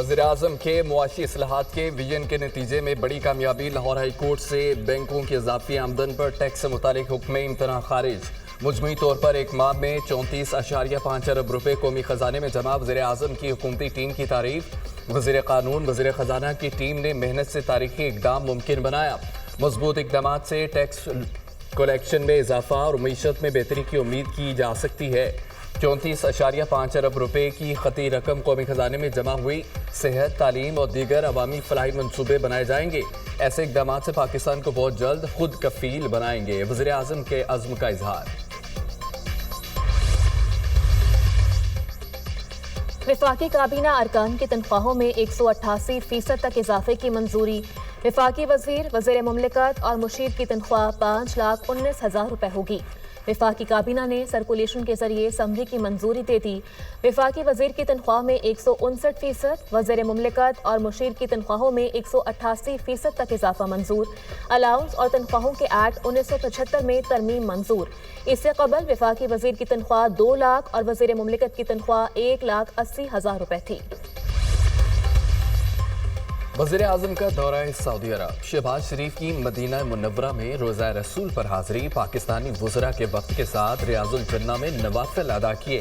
वज़ीर-ए-आज़म के मुआशी इस्लाहात के विजन के नतीजे में बड़ी कामयाबी। लाहौर हाई कोर्ट से बैंकों की इजाफी आमदन पर टैक्स से मुतालिक हुक्म इम्तना खारिज। मुजमई तौर पर एक माह में 34.5 अरब रुपए कौमी खजाने में जमा। वज़ीर-ए-आज़म की हुकूमती टीम की तारीफ। वज़ीर कानून वज़ीर खजाना की टीम ने मेहनत से तारीखी इकदाम मुमकिन बनाया। मजबूत इकदाम से टैक्स कलेक्शन में इजाफा और मीशत में बेहतरी की उम्मीद की जा सकती है। 34.5 अरब रुपए की खती रकम कौमी खजाने में जमा हुई। सेहत, तालीम और दीगर अवामी फलाही मनसूबे बनाए जाएंगे। ऐसे इकदाम से पाकिस्तान को बहुत जल्द खुद कफील बनाएंगे। वज़ीर-ए-आज़म के अज़्म का इजहार। वफाकी काबीना अरकान की तनख्वाहों में 188% तक इजाफे की मंजूरी। वफाकी वजीर, वजीर मुमलिकत और मुशीर की तनख्वाह 5,19,000 रुपए होगी। वफाकी काबीना ने सर्कुलेशन के जरिए समरी की मंजूरी दे दी। वफाकी वजीर की तनख्वाह में 159%, वजीर मुमलिकत और मुशीर की तनख्वाहों में 188% तक इजाफा मंजूर। अलाउंस और तनख्वाहों के एक्ट 1975 में तरमीम मंजूर। इससे कबल वफाकी वजीर की तनख्वाह 2 लाख और वजीर मुमलिकत की तनख्वाह 1,80,000 रुपए थी। वज़ीर-ए-आज़म का दौरा सऊदी अरब। शहबाज शरीफ की मदीना मुनव्वरा में रोज़ा रसूल पर हाज़री। पाकिस्तानी वुज़रा के वक्त के साथ रियाजुल जन्ना में नवाफिल अदा किए।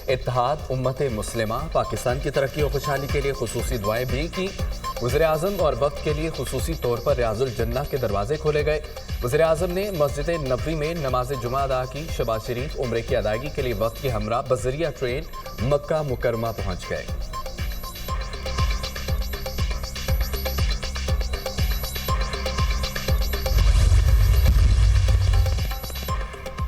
इत्तेहाद उम्मत मुस्लिमा पाकिस्तान की तरक्की और खुशहाली के लिए खुसूसी दुआएं भी की। वज़ीर-ए-आज़म और वक्त के लिए खुसूसी तौर पर रियाजुल जन्ना के दरवाजे खोले गए। वज़ीर-ए-आज़म ने मस्जिद नबवी में नमाज जुमा अदा की। शहबाज शरीफ उम्रे की अदायगी के लिए वक्त के हमरा बज़रिया ट्रेन मक्का मुकरमा पहुँच गए।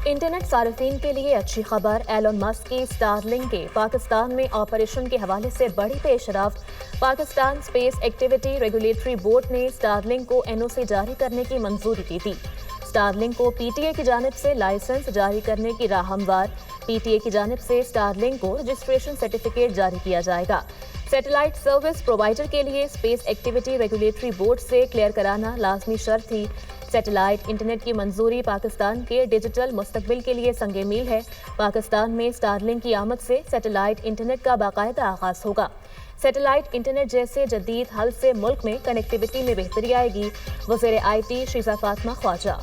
इंटरनेट सार्फिन के लिए अच्छी खबर। एलन मस्क की स्टारलिंक के पाकिस्तान में ऑपरेशन के हवाले से बड़ी पेशरफ्त। Pakistan space activity regulatory board ने स्टारलिंक को एनओसी जारी करने की मंजूरी दी थी। स्टारलिंक को पीटीए की जानिब से लाइसेंस जारी करने की राह हमवार। पीटीए की जानिब से स्टारलिंक को रजिस्ट्रेशन सर्टिफिकेट जारी किया जाएगा। सैटेलाइट सर्विस प्रोवाइडर के लिए स्पेस एक्टिविटी रेगुलेटरी बोर्ड से क्लियर कराना लाजमी शर्त थी। सैटेलाइट इंटरनेट की मंजूरी पाकिस्तान के डिजिटल मुस्तकबिल के लिए संगे मील है। पाकिस्तान में स्टारलिंक की आमद से सैटेलाइट इंटरनेट का बाकायदा आगाज होगा। सैटेलाइट इंटरनेट जैसे जदीद हल से मुल्क में कनेक्टिविटी में बेहतरी आएगी। वज़ीर IT शीज़ा फातिमा ख्वाजा।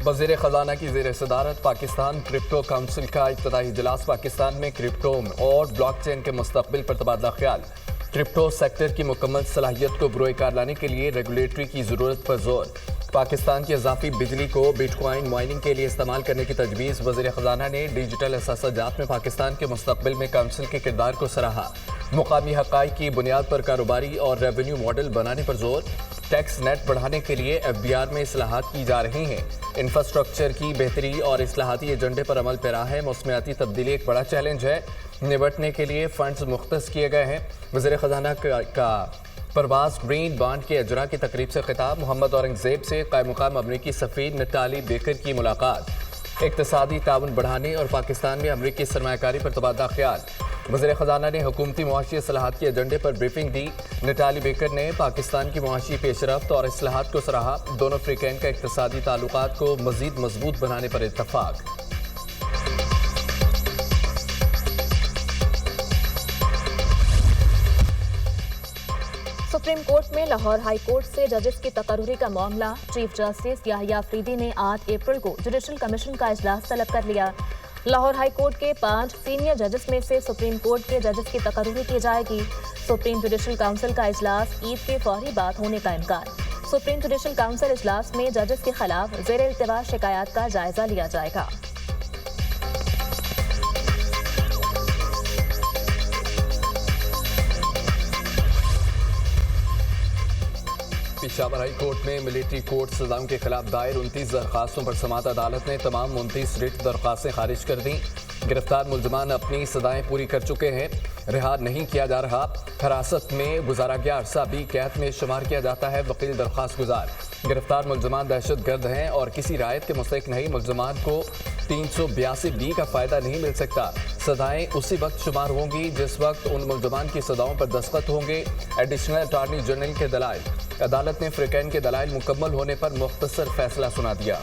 वज़ीर खजाना की ज़ेर सदारत पाकिस्तान क्रिप्टो काउंसिल का इब्तदाई इजलास। पाकिस्तान में क्रिप्टो और ब्लॉकचेन के मुस्तकबिल पर तबादला ख्याल। क्रिप्टो सेक्टर की मुकम्मल सलाहियत को बुरोए कार लाने के लिए रेगुलेटरी की ज़रूरत पर जोर। पाकिस्तान की इजाफी बिजली को बिटकॉइन माइनिंग के लिए इस्तेमाल करने की तजवीज़। वज़ीर खजाना ने डिजिटल असासाजात में पाकिस्तान के मुस्तकबिल में काउंसिल के किरदार को सराहा। मुकामी हक़ाइक़ की बुनियाद पर कारोबारी और रेवेन्यू मॉडल बनाने पर जोर। टैक्स नेट बढ़ाने के लिए FBR में इस्लाहात की जा रही हैं। इंफ्रास्ट्रक्चर की बेहतरी और इस्लाहाती एजेंडे पर अमल पैरा है। मौसमियाती तब्दीली एक बड़ा चैलेंज है, निपटने के लिए फंड्स मुख्तस किए गए हैं। वज़ीर खजाना का परवाज़ ग्रीन बॉन्ड के अजरा की तकरीब से खिताब। मोहम्मद औरंगज़ेब से क़ायम मुक़ाम अमरीकी सफ़ीर नताली बेकर की मुलाकात। इक़्तिसादी ताउन बढ़ाने और पाकिस्तान में अमरीकी सरमायाकारी पर तबादला ख्याल। वज़ीर खजाना ने हुकूमती मुआशी इस्लाहात के एजेंडे पर ब्रीफिंग दी। नताली बेकर ने पाकिस्तान की मुआशी पेशरफ्त और इस्लाहात को सराहा। दोनों फ्रीकैन का इक़्तिसादी ताल्लुकात को मज़ीद मजबूत बनाने पर इत्तफ़ाक़। सुप्रीम कोर्ट में लाहौर हाई कोर्ट से जजेस की तकर्रुरी का मामला। चीफ जस्टिस याहिया अफरीदी ने 8 अप्रैल को जुडिशल कमीशन का इजलास तलब कर लिया। लाहौर हाई कोर्ट के 5 सीनियर जजेस में से सुप्रीम कोर्ट के जजेस की तकर्रुरी की जाएगी। सुप्रीम जुडिशल काउंसिल का इजलास ईद के फौरी बाद होने का इम्कान। सुप्रीम जुडिशल काउंसिल इजलास में जजेस के खिलाफ ज़ेर इल्तिवा शिकायत का जायजा लिया जाएगा। पेशावर हाई कोर्ट में मिलिट्री कोर्ट सजाओं के खिलाफ दायर 29 दरखास्तों पर समाअत अदालत ने तमाम 29 रिट दरखास्तें खारिज कर दी। गिरफ्तार मुलजमान अपनी सजाएं पूरी कर चुके हैं, रिहा नहीं किया जा रहा। हिरासत में गुजारा गया अरसा भी कैद में शुमार किया जाता है। वकील दरखास्त गुजार। गिरफ्तार मुलजमान दहशत गर्द हैं और किसी रायत के मुस्तहिक नहीं। मुलजमान को 382B का फ़ायदा नहीं मिल सकता। सजाएं उसी वक्त शुमार होंगी जिस वक्त उन मुलजमान की सजाओं पर दस्तखत होंगे। एडिशनल अटॉर्नी जनरल के दलाइल। अदालत ने फ्रीकैन के दलाइल मुकम्मल होने पर मुख्तसर फैसला सुना दिया।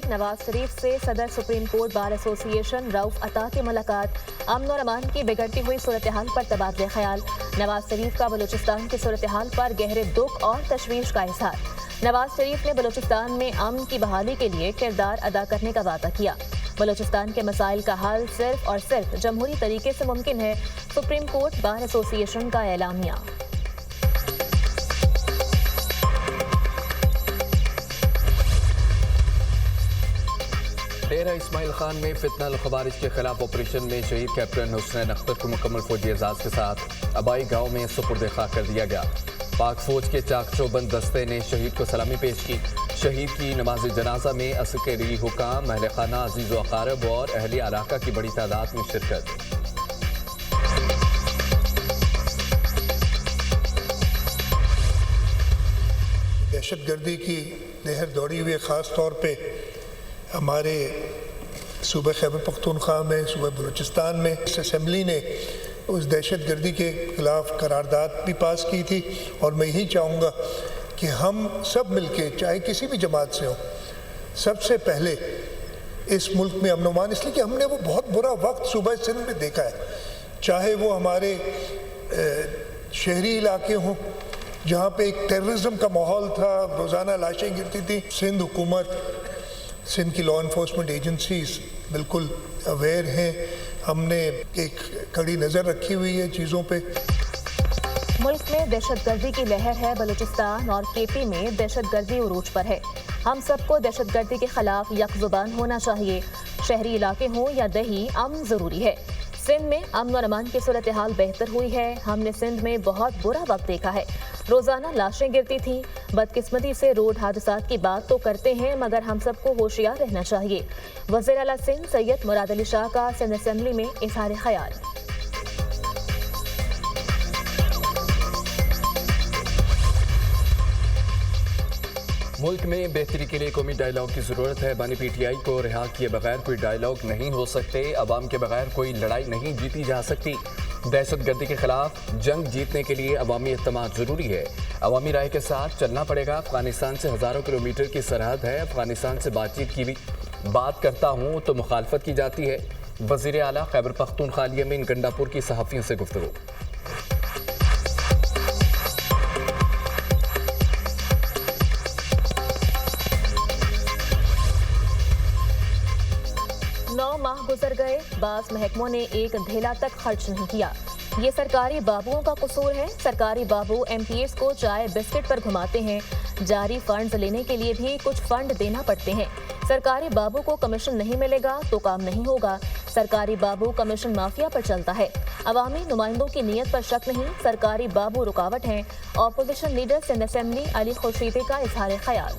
नवाज शरीफ से सदर supreme court bar association Rauf अता की मुलाकात, अमन और अमान की बिगड़ती हुई सूरत हाल पर तबादले ख्याल। नवाज शरीफ का बलूचिस्तान की सूरत हाल पर गहरे दुख और तशवीश का इजहार। नवाज शरीफ ने बलूचिस्तान में अमन की बहाली के लिए किरदार अदा करने का वादा किया। बलूचिस्तान के मसाइल का हल सिर्फ और सिर्फ जमहूरी तरीके से मुमकिन है, सुप्रीम कोर्ट बार एसोसिएशन का एलामिया। डेरा इस्माइल खान में फितना खवारिज के खिलाफ ऑपरेशन में शहीद कैप्टन हुसैन अख्तर को मुकम्मल फौजी एजाज के साथ अबाई गांव में सुपुर्द खाक कर दिया गया। पाक फौज के चाक चौबंद दस्ते ने शहीद को सलामी पेश की। शहीद की नमाज जनाजा में अस्करी हुकाम, अहल खाना, अजीज व अकारब और अहल इलाका की बड़ी तादाद में शिरकत। दहशतगर्दी की लहर दौड़ी हुई ख़ास तौर पे हमारे सूबे खैबर पख्तूनख्वा में, सूबे बलूचिस्तान में इस असम्बली ने उस दहशतगर्दी के ख़िलाफ़ करारदाद भी पास की थी। और मैं यही चाहूँगा कि हम सब मिलके, चाहे किसी भी जमात से हो, सबसे पहले इस मुल्क में अमन अमान, इसलिए कि हमने वो बहुत बुरा वक्त सूबा सिंध में देखा है, चाहे वो हमारे शहरी इलाके हों जहाँ पे एक टेररिज्म का माहौल था, रोज़ाना लाशें गिरती थी। सिंध हुकूमत, सिंध की लॉ इन्फोर्समेंट एजेंसीज बिल्कुल अवेयर हैं, हमने एक कड़ी नज़र रखी हुई है चीज़ों पे। मुल्क में दहशतगर्दी की लहर है, बलूचिस्तान और केपी में दहशतगर्दी उरूज पर है। हम सबको दहशतगर्दी के खिलाफ यकजुबान होना चाहिए। शहरी इलाके हों या दही, अमन ज़रूरी है। सिंध में अमन और अमान की सूरत हाल बेहतर हुई है। हमने सिंध में बहुत बुरा वक्त देखा है, रोज़ाना लाशें गिरती थीं। बदकिस्मती से रोड हादसात की बात तो करते हैं, मगर हम सबको होशियार रहना चाहिए। वज़ीर आला सिंध सैयद मुराद अली शाह का सिंध असेंबली में इजहार ख्याल। मुल्क में बेहतरी के लिए कौमी डायलॉग की ज़रूरत है। बानी पीटीआई को रिहा किए बगैर कोई डायलॉग नहीं हो सकते। अवाम के बगैर कोई लड़ाई नहीं जीती जा सकती। दहशतगर्दी के खिलाफ जंग जीतने के लिए अवामी इत्तेमाद ज़रूरी है। अवामी राय के साथ चलना पड़ेगा। अफगानिस्तान से हज़ारों किलोमीटर की सरहद है। अफगानिस्तान से बातचीत की भी बात करता हूँ तो मुखालफत की जाती है। वज़ीर आला खैबर पख्तूनख्वा में गंडापुर की सहाफ़ियों से गुफ्तगू। माह गुजर गए, बास महकमों ने एक धेला तक खर्च नहीं किया। ये सरकारी बाबुओं का कसूर है। सरकारी बाबू एमपीएस को चाय बिस्किट पर घुमाते हैं। जारी फंड्स लेने के लिए भी कुछ फंड देना पड़ते हैं। सरकारी बाबू को कमीशन नहीं मिलेगा तो काम नहीं होगा। सरकारी बाबू कमीशन माफिया पर चलता है। अवामी नुमाइंदों की नीयत पर शक नहीं, सरकारी बाबू रुकावट हैं। Opposition leader Sindh assembly Ali Khurshidi का इजहार ख्याल।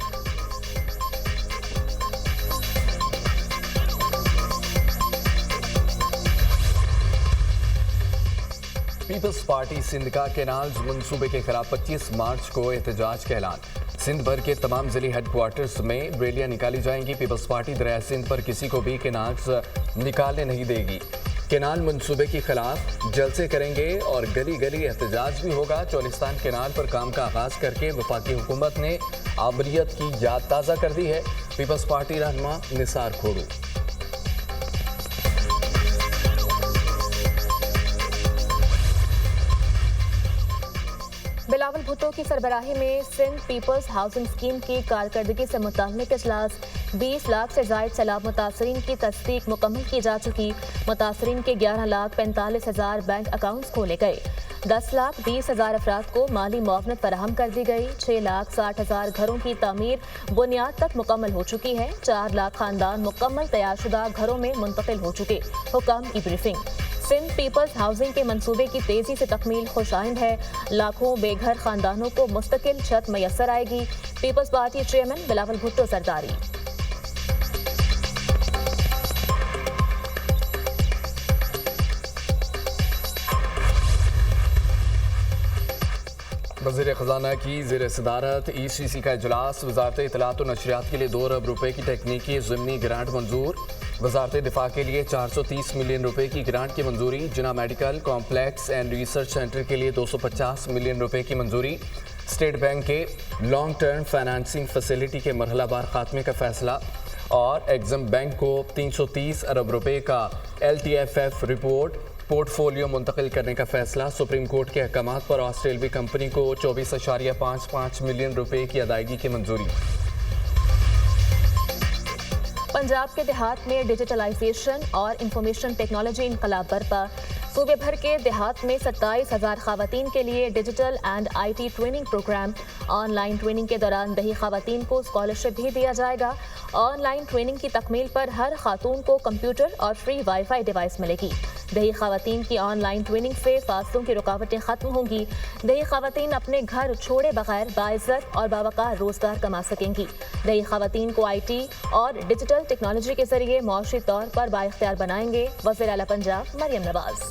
पीपल्स पार्टी सिंध का केनाल्स मंसूबे के खिलाफ 25 मार्च को एहतजाज का ऐलान। सिंध भर के तमाम जिले हेडक्वार्टर्स में रैलियां निकाली जाएंगी। पीपल्स पार्टी दरिया सिंध पर किसी को भी केनाल्स निकालने नहीं देगी। केनाल मंसूबे के खिलाफ जलसे करेंगे और गली गली एहतजाज भी होगा। चौलिस्तान केनाल पर काम का आगाज करके वफाकी हुकूमत ने आबरियत की याद ताज़ा कर दी है। पीपल्स पार्टी रहनुमा निसार खोड़ू। बिलावल भुट्टो की सरबराही में सिंध पीपल्स हाउसिंग स्कीम की कारकर्दगी से मुताल्लिक इजलास। 20 लाख से जायद सैलाब मुतासरीन की तस्दीक मुकम्मल की जा चुकी। मुतासरीन के 11,45,000 बैंक अकाउंट्स खोले गए। 10,20,000 अफराद को माली मुआवनत फराहम कर दी गई। 6,60,000 घरों की तामीर बुनियाद तक मुकम्मल हो चुकी है। 4 लाख खानदान मुकम्मल तैयारशुदा घरों में मुंतकिल हो चुके। हुकाम की ब्रीफिंग। सिंध पीपल्स हाउसिंग के मंसूबे की तेजी से तकमील खुशाइंद है। लाखों बेघर खानदानों को मुस्तकिल छत मैसर आएगी। Peoples Party chairman Bilawal Bhutto सरदारी। वज़ीर ख़ज़ाना की ज़ेर सदारत ECC का इजलास। वज़ारत इत्तलात और नशरियात के लिए 2 अरब रुपए की तकनीकी ज़िमनी ग्रांट मंजूर। वज़ारत दिफा के लिए 430 मिलियन रुपए की ग्रांट की मंजूरी। Jinnah medical complex and research centre के लिए 250 मिलियन रुपए की मंजूरी। स्टेट बैंक के लॉन्ग टर्म फाइनेंसिंग फैसिलिटी के मरहलावार खात्मे का फैसला। اور ایگزم بینک کو 330 ارب روپے کا LTFF رپورٹ پورٹ فولیو منتقل کرنے کا فیصلہ۔ سپریم کورٹ کے احکامات پر آسٹریلوی کمپنی کو 24.55 ملین روپے کی ادائیگی کی منظوری۔ پنجاب کے دیہات میں ڈیجیٹلائزیشن اور انفارمیشن ٹیکنالوجی انقلاب برپا۔ صوبے بھر کے دیہات میں 27,000 خواتین کے لیے digital and IT training programme. Online training کے دوران دیہی خواتین کو اسکالرشپ بھی دیا جائے گا۔ آن لائن ٹریننگ کی تکمیل پر ہر خاتون کو کمپیوٹر اور فری وائی فائی ڈیوائس ملے گی۔ دیہی خواتین کی آن لائن ٹریننگ سے فاصلوں کی رکاوٹیں ختم ہوں گی۔ دیہی خواتین اپنے گھر چھوڑے بغیر باعزت اور باوقار روزگار کما سکیں گی۔ دیہی خواتین کو IT اور ڈیجیٹل ٹیکنالوجی کے ذریعے معاشی طور پر بااختیار بنائیں گے۔ وزیر اعلیٰ پنجاب مریم نواز۔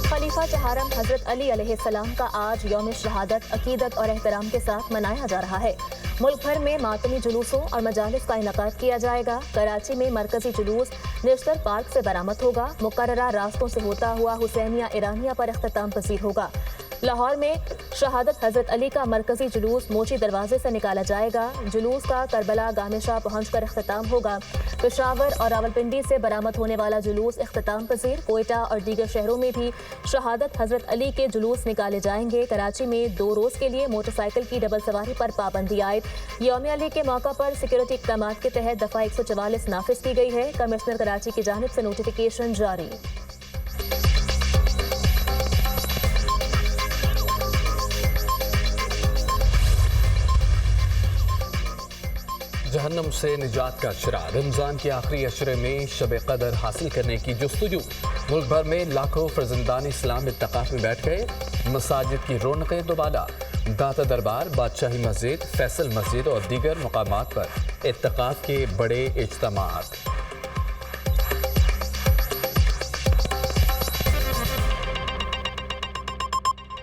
خلیفہ چہارم حضرت علی علیہ السلام کا آج یوم شہادت عقیدت اور احترام کے ساتھ منایا جا رہا ہے۔ ملک بھر میں ماتمی جلوسوں اور مجالس کا انعقاد کیا جائے گا۔ کراچی میں مرکزی جلوس نیشنل پارک سے برآمد ہوگا۔ مقررہ راستوں سے ہوتا ہوا حسینیہ ایرانیہ پر اختتام پذیر ہوگا۔ لاہور میں شہادت حضرت علی کا مرکزی جلوس موچی دروازے سے نکالا جائے گا۔ جلوس کا کربلا گامشہ پہنچ کر اختتام ہوگا۔ پشاور اور راولپنڈی سے برآمد ہونے والا جلوس اختتام پذیر۔ کوئٹہ اور دیگر شہروں میں بھی شہادت حضرت علی کے جلوس نکالے جائیں گے۔ کراچی میں 2 روز کے لیے موٹر سائیکل کی ڈبل سواری پر پابندی عائد۔ یوم علی کے موقع پر سیکورٹی اقدامات کے تحت دفعہ 144 نافذ کی گئی ہے۔ کمشنر کراچی کی جانب سے نوٹیفیکیشن جاری۔ جہنم سے نجات کا اشرا۔ رمضان کے آخری اشرے میں شب قدر حاصل کرنے کی جستجو۔ ملک بھر میں لاکھوں فرزندان اسلام اعتکاف میں بیٹھ گئے۔ مساجد کی رونقیں دوبالا۔ داتا دربار، بادشاہی مسجد، فیصل مسجد اور دیگر مقامات پر اعتکاف کے بڑے اجتماعات۔